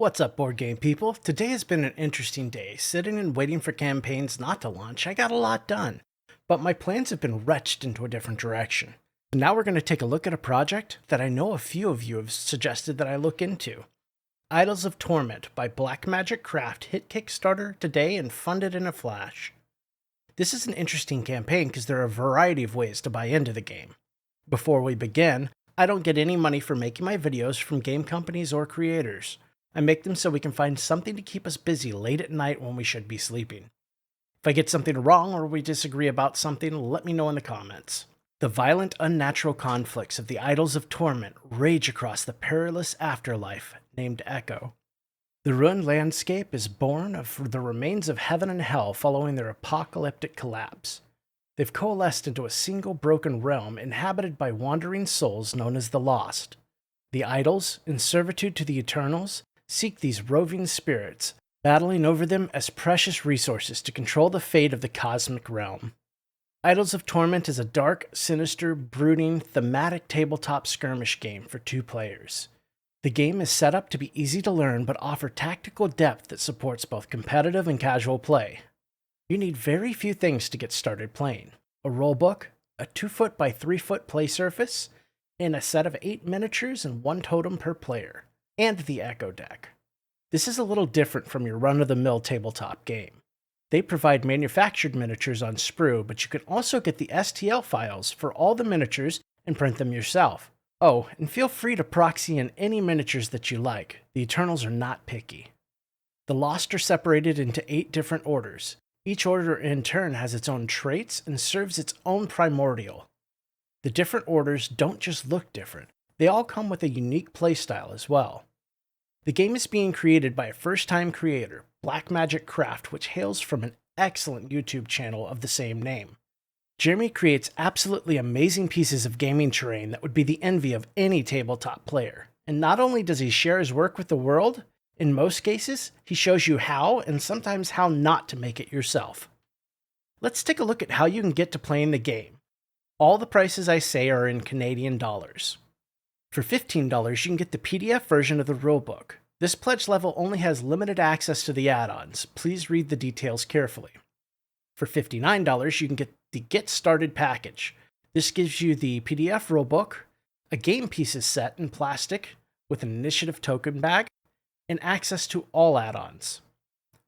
What's up, board game people? Today has been an interesting day. Sitting and waiting for campaigns not to launch, I got a lot done. But my plans have been wretched into a different direction. Now we're going to take a look at a project that I know a few of you have suggested that I look into. Idols of Torment by Black Magic Craft hit Kickstarter today and funded in a flash. This is an interesting campaign because there are a variety of ways to buy into the game. Before we begin, I don't get any money for making my videos from game companies or creators. I make them so we can find something to keep us busy late at night when we should be sleeping. If I get something wrong or we disagree about something, let me know in the comments. The violent, unnatural conflicts of the Idols of Torment rage across the perilous afterlife named Echo. The ruined landscape is born of the remains of heaven and hell following their apocalyptic collapse. They've coalesced into a single broken realm inhabited by wandering souls known as the Lost. The Idols, in servitude to the Eternals, seek these roving spirits, battling over them as precious resources to control the fate of the cosmic realm. Idols of Torment is a dark, sinister, brooding, thematic tabletop skirmish game for 2 players. The game is set up to be easy to learn but offer tactical depth that supports both competitive and casual play. You need very few things to get started playing: a rulebook, a 2-foot by 3-foot play surface, and a set of 8 miniatures and 1 totem per player, and the Echo deck. This is a little different from your run-of-the-mill tabletop game. They provide manufactured miniatures on sprue, but you can also get the STL files for all the miniatures and print them yourself. Oh, and feel free to proxy in any miniatures that you like. The Eternals are not picky. The Lost are separated into 8 different orders. Each order in turn has its own traits and serves its own primordial. The different orders don't just look different, they all come with a unique playstyle as well. The game is being created by a first-time creator, Black Magic Craft, which hails from an excellent YouTube channel of the same name. Jeremy creates absolutely amazing pieces of gaming terrain that would be the envy of any tabletop player. And not only does he share his work with the world, in most cases, he shows you how and sometimes how not to make it yourself. Let's take a look at how you can get to playing the game. All the prices I say are in Canadian dollars. For $15, you can get the PDF version of the rulebook. This pledge level only has limited access to the add-ons. Please read the details carefully. For $59, you can get the Get Started package. This gives you the PDF rulebook, a game pieces set in plastic with an initiative token bag, and access to all add-ons.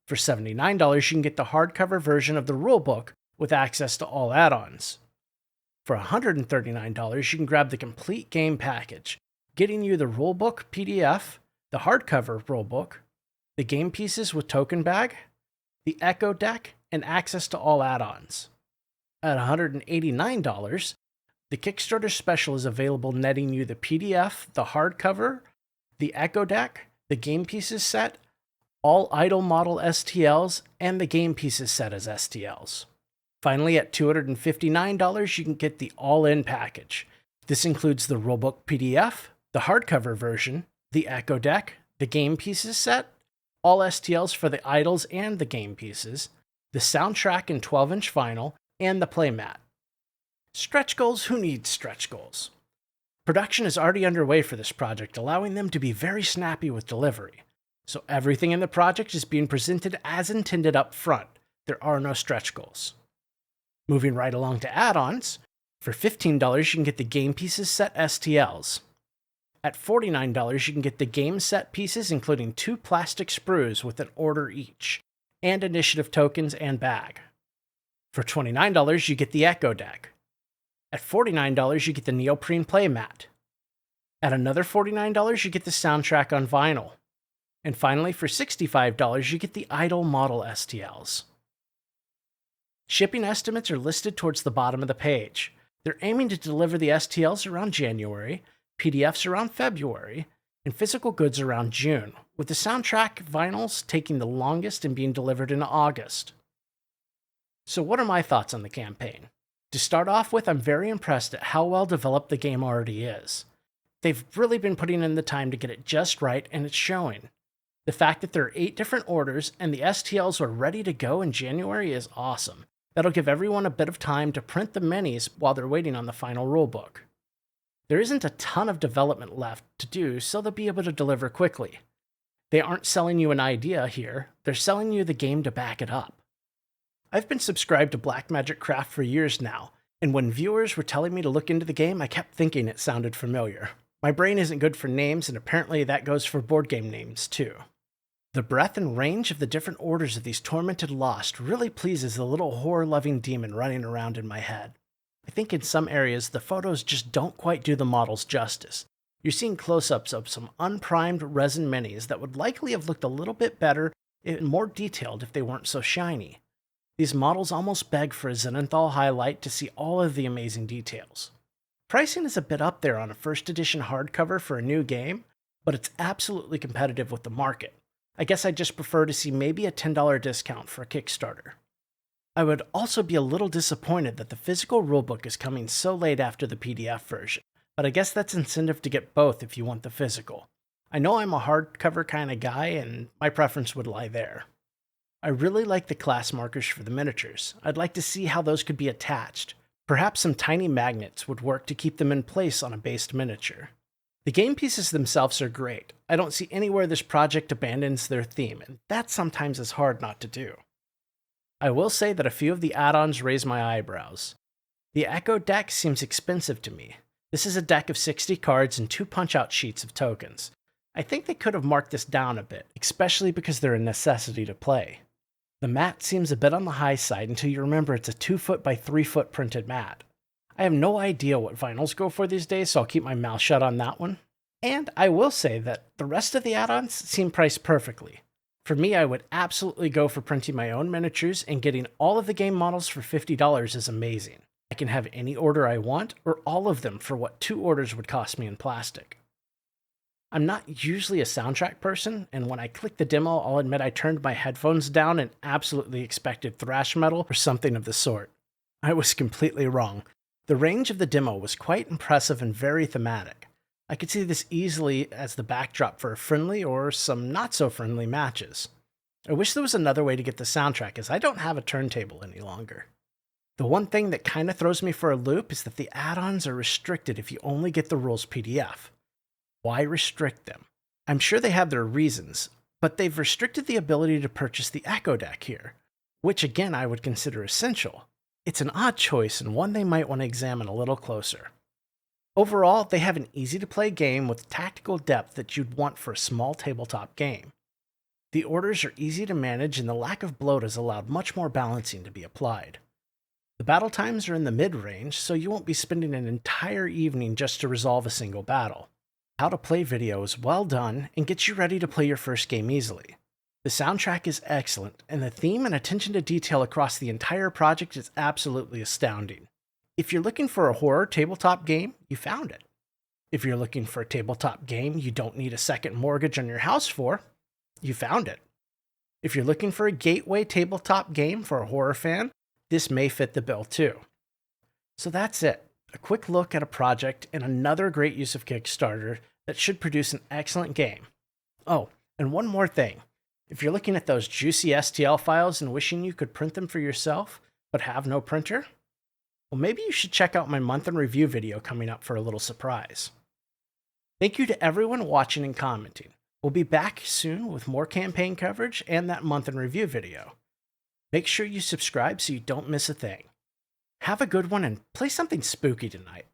For $79, you can get the hardcover version of the rulebook with access to all add-ons. For $139, you can grab the complete game package, getting you the rulebook PDF, the hardcover rulebook, the game pieces with token bag, the Echo deck, and access to all add-ons. At $189, the Kickstarter special is available, netting you the PDF, the hardcover, the Echo deck, the game pieces set, all idle model STLs, and the game pieces set as STLs. Finally, at $259, you can get the all-in package. This includes the rulebook PDF, the hardcover version, the Echo deck, the game pieces set, all STLs for the Idols and the game pieces, the soundtrack in 12-inch vinyl, and the playmat. Stretch goals? Who needs stretch goals? Production is already underway for this project, allowing them to be very snappy with delivery. So everything in the project is being presented as intended up front. There are no stretch goals. Moving right along to add-ons, for $15 you can get the game pieces set STLs. At $49 you can get the game set pieces including 2 plastic sprues with an order each, and initiative tokens and bag. For $29 you get the Echo deck. At $49 you get the neoprene playmat. At another $49 you get the soundtrack on vinyl. And finally, for $65 you get the idle model STLs. Shipping estimates are listed towards the bottom of the page. They're aiming to deliver the STLs around January, PDFs around February, and physical goods around June, with the soundtrack vinyls taking the longest and being delivered in August. So what are my thoughts on the campaign? To start off with, I'm very impressed at how well developed the game already is. They've really been putting in the time to get it just right, and it's showing. The fact that there are 8 different orders and the STLs are ready to go in January is awesome. That'll give everyone a bit of time to print the minis while they're waiting on the final rulebook. There isn't a ton of development left to do, so they'll be able to deliver quickly. They aren't selling you an idea here, they're selling you the game to back it up. I've been subscribed to Black Magic Craft for years now, and when viewers were telling me to look into the game, I kept thinking it sounded familiar. My brain isn't good for names, and apparently that goes for board game names too. The breadth and range of the different orders of these tormented lost really pleases the little horror-loving demon running around in my head. I think in some areas the photos just don't quite do the models justice. You're seeing close-ups of some unprimed resin minis that would likely have looked a little bit better and more detailed if they weren't so shiny. These models almost beg for a Zenithal highlight to see all of the amazing details. Pricing is a bit up there on a first edition hardcover for a new game, but it's absolutely competitive with the market. I guess I'd just prefer to see maybe a $10 discount for a Kickstarter. I would also be a little disappointed that the physical rulebook is coming so late after the PDF version, but I guess that's incentive to get both if you want the physical. I know I'm a hardcover kind of guy, and my preference would lie there. I really like the class markers for the miniatures. I'd like to see how those could be attached. Perhaps some tiny magnets would work to keep them in place on a based miniature. The game pieces themselves are great. I don't see anywhere this project abandons their theme, and that sometimes is hard not to do. I will say that a few of the add-ons raise my eyebrows. The Echo deck seems expensive to me. This is a deck of 60 cards and 2 punch-out sheets of tokens. I think they could have marked this down a bit, especially because they're a necessity to play. The mat seems a bit on the high side until you remember it's a 2-foot by 3-foot printed mat. I have no idea what vinyls go for these days, so I'll keep my mouth shut on that one. And I will say that the rest of the add-ons seem priced perfectly. For me, I would absolutely go for printing my own miniatures, and getting all of the game models for $50 is amazing. I can have any order I want, or all of them for what 2 orders would cost me in plastic. I'm not usually a soundtrack person, and when I clicked the demo, I'll admit I turned my headphones down and absolutely expected thrash metal or something of the sort. I was completely wrong. The range of the demo was quite impressive and very thematic. I could see this easily as the backdrop for a friendly or some not-so-friendly matches. I wish there was another way to get the soundtrack, as I don't have a turntable any longer. The one thing that kinda throws me for a loop is that the add-ons are restricted if you only get the rules PDF. Why restrict them? I'm sure they have their reasons, but they've restricted the ability to purchase the Echo deck here, which again I would consider essential. It's an odd choice and one they might want to examine a little closer. Overall, they have an easy-to-play game with tactical depth that you'd want for a small tabletop game. The orders are easy to manage, and the lack of bloat has allowed much more balancing to be applied. The battle times are in the mid-range, so you won't be spending an entire evening just to resolve a single battle. How to play video is well done and gets you ready to play your first game easily. The soundtrack is excellent, and the theme and attention to detail across the entire project is absolutely astounding. If you're looking for a horror tabletop game, you found it. If you're looking for a tabletop game you don't need a second mortgage on your house for, you found it. If you're looking for a gateway tabletop game for a horror fan, this may fit the bill too. So that's it. A quick look at a project and another great use of Kickstarter that should produce an excellent game. Oh, and one more thing. If you're looking at those juicy STL files and wishing you could print them for yourself, but have no printer, well, maybe you should check out my month in review video coming up for a little surprise. Thank you to everyone watching and commenting. We'll be back soon with more campaign coverage and that month in review video. Make sure you subscribe so you don't miss a thing. Have a good one and play something spooky tonight.